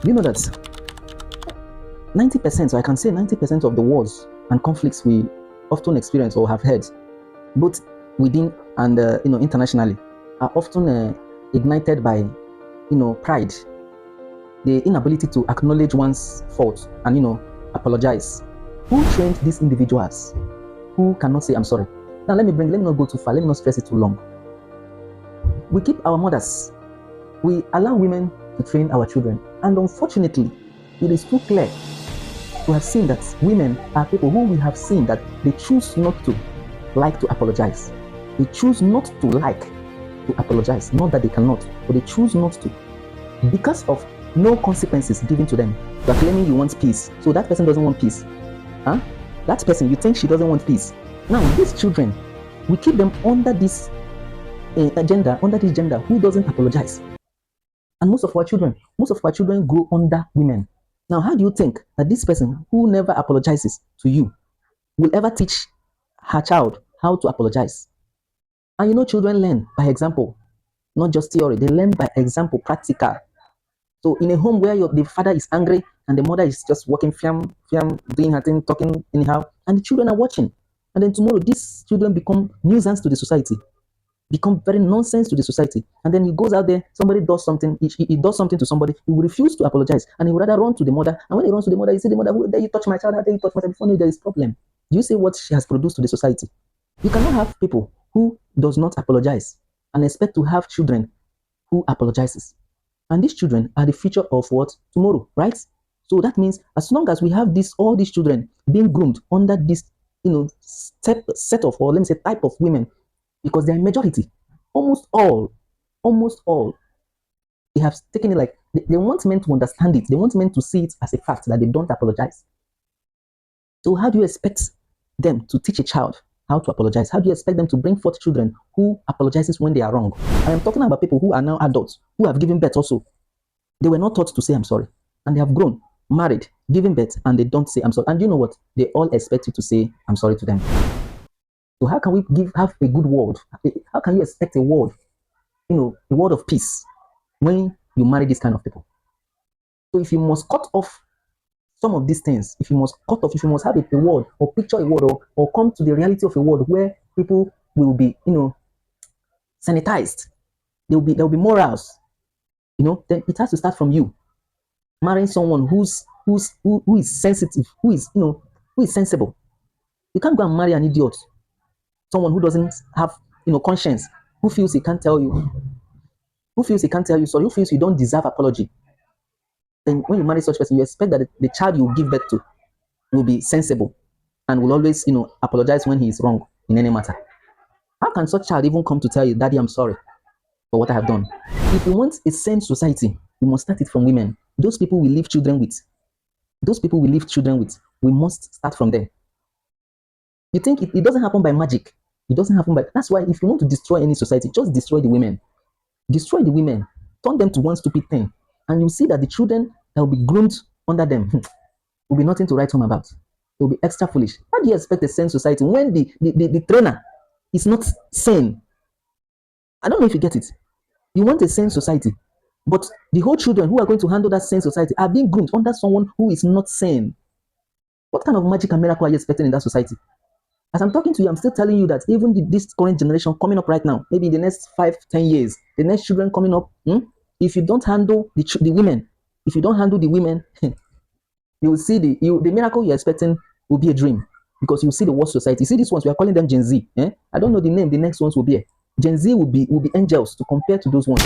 You know that 90%, or I can say 90% of the wars and conflicts we often experience or have heard, both within and internationally, are often ignited by pride, the inability to acknowledge one's fault and apologize. Who trained these individuals who cannot say I'm sorry? Now let me not go too far, let me not stress it too long. We keep our mothers, we allow women to train our children, and unfortunately it is too clear to have seen that women are people who we have seen that they choose not to like to apologize. They choose not to like to apologize. Not that they cannot, but they choose not to. Because of no consequences given to them. You are claiming you want peace, so that person doesn't want peace. Huh? That person, you think she doesn't want peace. Now, these children, we keep them under this agenda, under this gender who doesn't apologize. And most of our children grow under women. Now, how do you think that this person who never apologizes to you will ever teach her child how to apologize? And children learn by example, not just theory. They learn by example, practical. So in a home where the father is angry and the mother is just walking, doing her thing, talking anyhow, and the children are watching. And then tomorrow, these children become nuisance to the society, become very nonsense to the society. And then he goes out there, somebody does something, he does something to somebody, he will refuse to apologize, and he would rather run to the mother. And when he runs to the mother, he says, the mother, how dare you touch my child, how dare you touch my child? Before there is problem. Do you see what she has produced to the society? You cannot have people who does not apologize and expect to have children who apologizes. And these children are the future of what? Tomorrow, right? So that means as long as we have all these children being groomed under this, set of, or let me say type of women, because they're a majority, almost all, they have taken it like, they want men to understand it. They want men to see it as a fact that they don't apologize. So how do you expect them to teach a child how to apologize? How do you expect them to bring forth children who apologizes when they are wrong? I am talking about people who are now adults, who have given birth also. They were not taught to say I'm sorry, and they have grown, married, given birth, and they don't say I'm sorry. And you know what? They all expect you to say I'm sorry to them. So how can we have a good word? How can you expect a word, a word of peace when you marry these kind of people? So if you must cut off some of these things, if you must have a word or picture a word or come to the reality of a word where people will be, sanitized, there will be morals, then it has to start from you. Marrying someone who is sensitive, who is sensible. You can't go and marry an idiot, someone who doesn't have conscience, who feels he can't tell you sorry, who feels you don't deserve apology. Then when you marry such a person, you expect that the child you give birth to will be sensible and will always apologize when he is wrong in any matter. How can such child even come to tell you, Daddy, I'm sorry for what I have done? If you want a sane society, we must start it from women. Those people we leave children with, we must start from them. You think it doesn't happen by magic? It doesn't happen by. That's why if you want to destroy any society, just destroy the women. Destroy the women. Turn them to one stupid thing. And you see that the children that will be groomed under them will be nothing to write home about. They will be extra foolish. How do you expect a sane society when the trainer is not sane? I don't know if you get it. You want a sane society, but the whole children who are going to handle that sane society are being groomed under someone who is not sane. What kind of magic and miracle are you expecting in that society? As I'm talking to you, I'm still telling you that even this current generation coming up right now, maybe in the next 5-10 years, the next children coming up, if you don't handle the women, you will see the miracle you're expecting will be a dream, because you will see the worst society. You see these ones, we are calling them Gen Z. I don't know the name. The next ones will be Gen Z will be angels to compare to those ones.